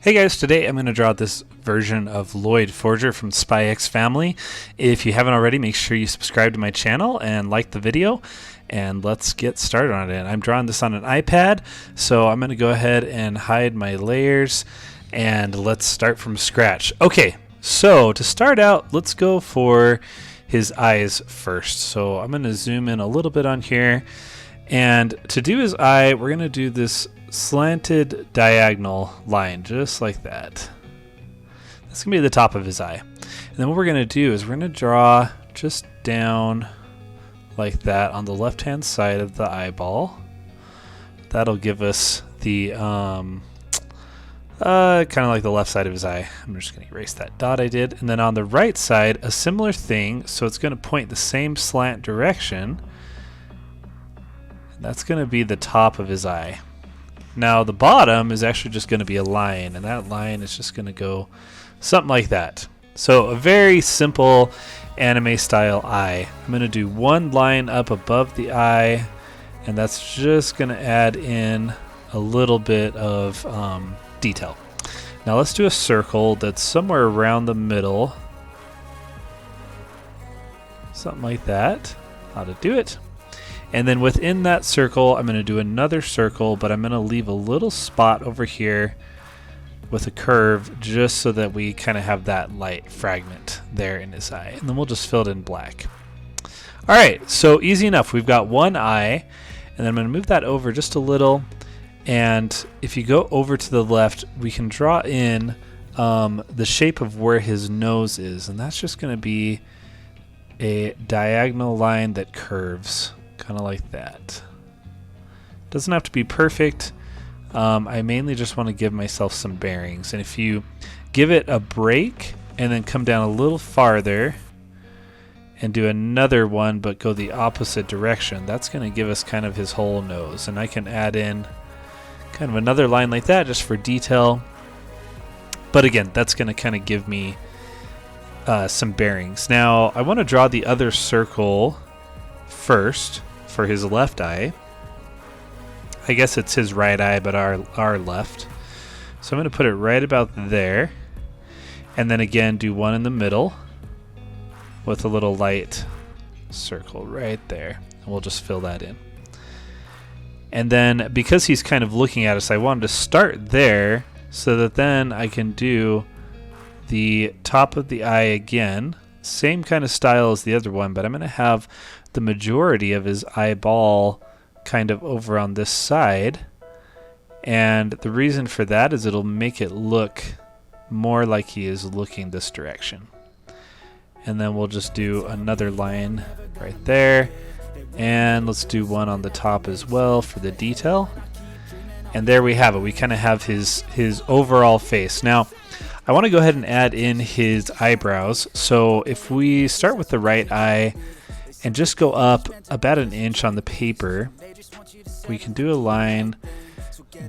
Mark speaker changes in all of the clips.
Speaker 1: Hey guys, today I'm going to draw this version of Loid Forger from SpyX family. If you haven't already, make sure you subscribe to my channel and like the video, and let's get started on it. I'm drawing this on an iPad, so I'm going to go ahead and hide my layers and let's start from scratch. Okay, so to start out, let's go for his eyes first. So I'm going to zoom in a little bit on here, and to do his eye, we're going to do this slanted diagonal line, just like that. That's gonna be the top of his eye. And then what we're gonna do is we're gonna draw just down like that on the left hand side of the eyeball. That'll give us the kind of like the left side of his eye. I'm just gonna erase that dot I did. And then on the right side, a similar thing, so it's gonna point the same slant direction. And that's gonna be the top of his eye. Now the bottom is actually just going to be a line, and that line is just going to go something like that. So a very simple anime style eye. I'm going to do one line up above the eye, and that's just going to add in a little bit of detail. Now let's do a circle that's somewhere around the middle. Something like that. How to do it. And then within that circle, I'm going to do another circle, but I'm going to leave a little spot over here with a curve just so that we kind of have that light fragment there in his eye. And then we'll just fill it in black. All right, so easy enough. We've got one eye, and then I'm going to move that over just a little. And if you go over to the left, we can draw in the shape of where his nose is. And that's just going to be a diagonal line that curves. Kind of like that. Doesn't have to be perfect. I mainly just want to give myself some bearings. And if you give it a break and then come down a little farther and do another one but go the opposite direction, that's going to give us kind of his whole nose. And I can add in kind of another line like that just for detail. But again, that's going to kind of give me some bearings. Now I want to draw the other circle first for his left eye. I guess it's his right eye, but our left. So I'm going to put it right about there. And then again, do one in the middle with a little light circle right there. And we'll just fill that in. And then because he's kind of looking at us, I wanted to start there so that then I can do the top of the eye again. Same kind of style as the other one, but I'm going to have the majority of his eyeball kind of over on this side. And the reason for that is it'll make it look more like he is looking this direction. And then we'll just do another line right there. And let's do one on the top as well for the detail. And there we have it. We kind of have his overall face. Now, I want to go ahead and add in his eyebrows. So if we start with the right eye and just go up about an inch on the paper, we can do a line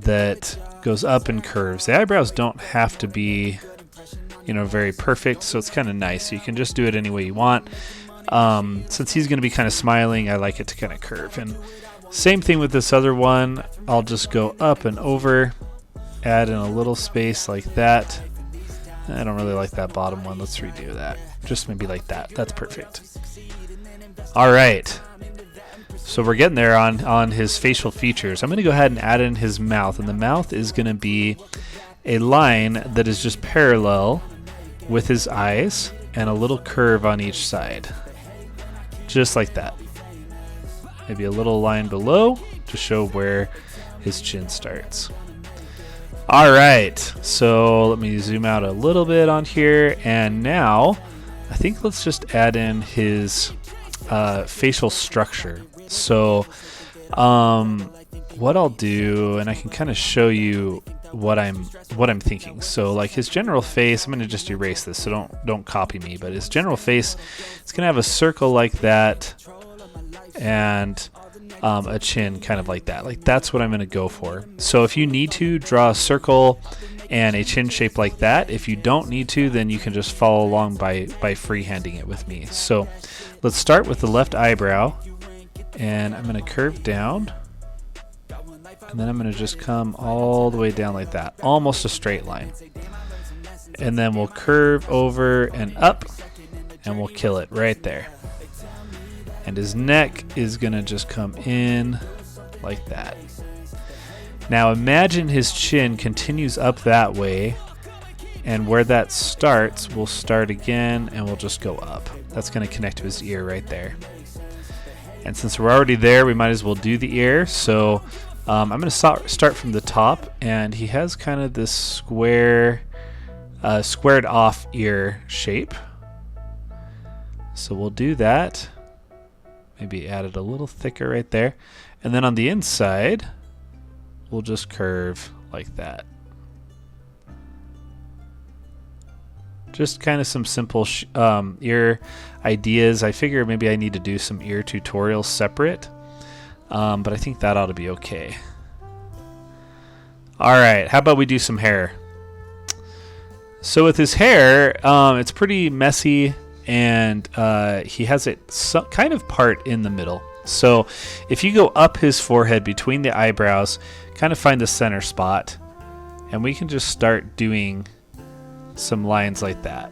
Speaker 1: that goes up and curves. The eyebrows don't have to be, very perfect, so it's kind of nice. You can just do it any way you want. Since he's going to be kind of smiling, I like it to kind of curve. And same thing with this other one. I'll just go up and over, add in a little space like that. I don't really like that bottom one. Let's redo that. Just maybe like that. That's perfect. All right. So we're getting there on his facial features. I'm going to go ahead and add in his mouth. And the mouth is going to be a line that is just parallel with his eyes and a little curve on each side. Just like that. Maybe a little line below to show where his chin starts. All right, so let me zoom out a little bit on here, and now I think let's just add in his facial structure. So what I'll do, and I can kind of show you what I'm thinking. So like his general face, I'm going to just erase this, so don't copy me, but his general face, it's going to have a circle like that, and a chin kind of like that. Like that's what I'm going to go for. So if you need to draw a circle and a chin shape like that, if you don't need to, then you can just follow along by freehanding it with me. So let's start with the left eyebrow, and I'm going to curve down, and and then I'm going to just come all the way down like that, almost a straight line. And then we'll curve over and up, and we'll kill it right there. And his neck is going to just come in like that. Now imagine his chin continues up that way, and where that starts, we'll start again, and we'll just go up. That's going to connect to his ear right there. And since we're already there, we might as well do the ear. So I'm going to start from the top, and he has kind of this squared off ear shape. So we'll do that. Maybe add it a little thicker right there. And then on the inside, we'll just curve like that. Just kind of some simple ear ideas. I figure maybe I need to do some ear tutorials separate, but I think that ought to be okay. All right, how about we do some hair? So with his hair, it's pretty messy, and he has it kind of part in the middle. So if you go up his forehead between the eyebrows, kind of find the center spot, and we can just start doing some lines like that.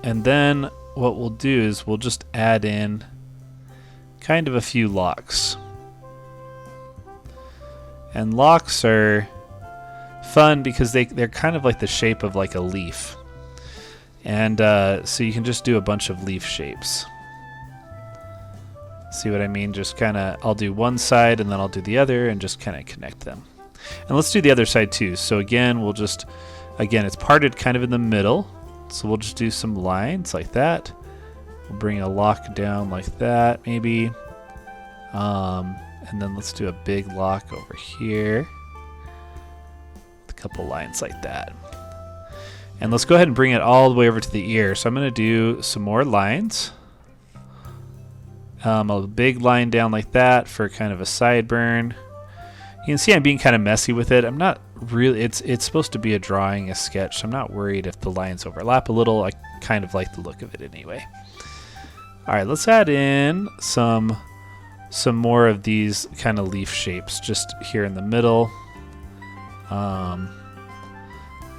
Speaker 1: And then what we'll do is we'll just add in kind of a few locks. And locks are fun because they're kind of like the shape of like a leaf. And so you can just do a bunch of leaf shapes. See what I mean? Just kind of, I'll do one side and then I'll do the other and just kind of connect them. And let's do the other side too. So again, we'll just, it's parted kind of in the middle. So we'll just do some lines like that. We'll bring a lock down like that maybe. And then let's do a big lock over here. A couple lines like that. And let's go ahead and bring it all the way over to the ear. So I'm going to do some more lines. A big line down like that for kind of a sideburn. You can see I'm being kind of messy with it. I'm not really, it's supposed to be a drawing, a sketch, so I'm not worried if the lines overlap a little. I kind of like the look of it anyway. All right, let's add in some more of these kind of leaf shapes just here in the middle. I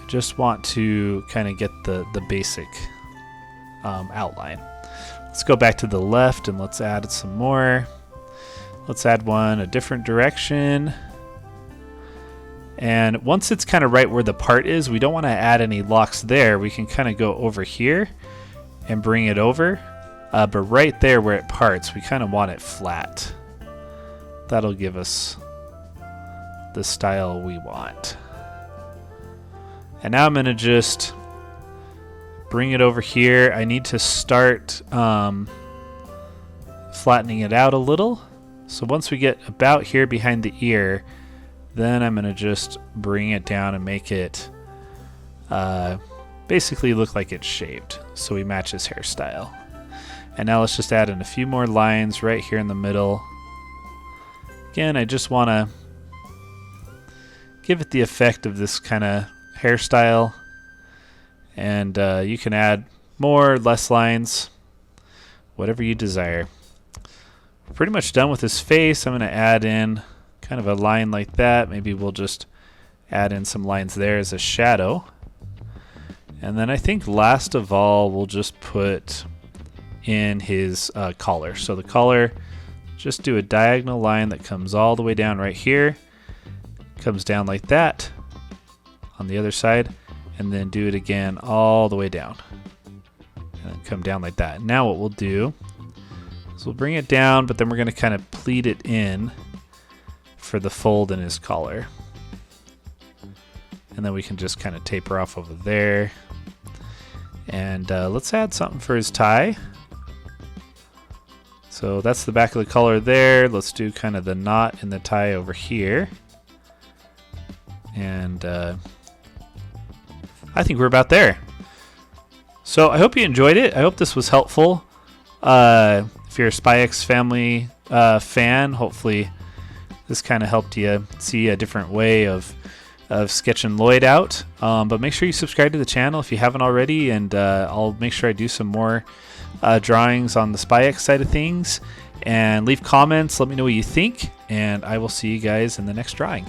Speaker 1: just want to kind of get the basic outline. Let's go back to the left and let's add some more. Let's add one a different direction. And once it's kind of right where the part is, we don't want to add any locks there. We can kind of go over here and bring it over. But right there where it parts, we kind of want it flat. That'll give us the style we want. And now I'm going to just bring it over here. I need to start flattening it out a little. So once we get about here behind the ear, then I'm going to just bring it down and make it basically look like it's shaved, so we match his hairstyle. And now let's just add in a few more lines right here in the middle. Again, I just want to give it the effect of this kind of hairstyle. And you can add more or less lines, whatever you desire. We're pretty much done with his face. I'm going to add in kind of a line like that. Maybe we'll just add in some lines there as a shadow. And then I think last of all, we'll just put in his collar. So the collar, just do a diagonal line that comes all the way down right here. Comes down like that on the other side. And then do it again all the way down. And then come down like that. Now what we'll do is we'll bring it down, but then we're going to kind of pleat it in for the fold in his collar. And then we can just kind of taper off over there. And let's add something for his tie. So that's the back of the collar there. Let's do kind of the knot in the tie over here. And I think we're about there. So I hope you enjoyed it. I hope this was helpful. If you're a SpyX Family fan, hopefully this kind of helped you see a different way of sketching Loid out. But make sure you subscribe to the channel if you haven't already, and I'll make sure I do some more drawings on the SpyX side of things. And leave comments, let me know what you think, and I will see you guys in the next drawing.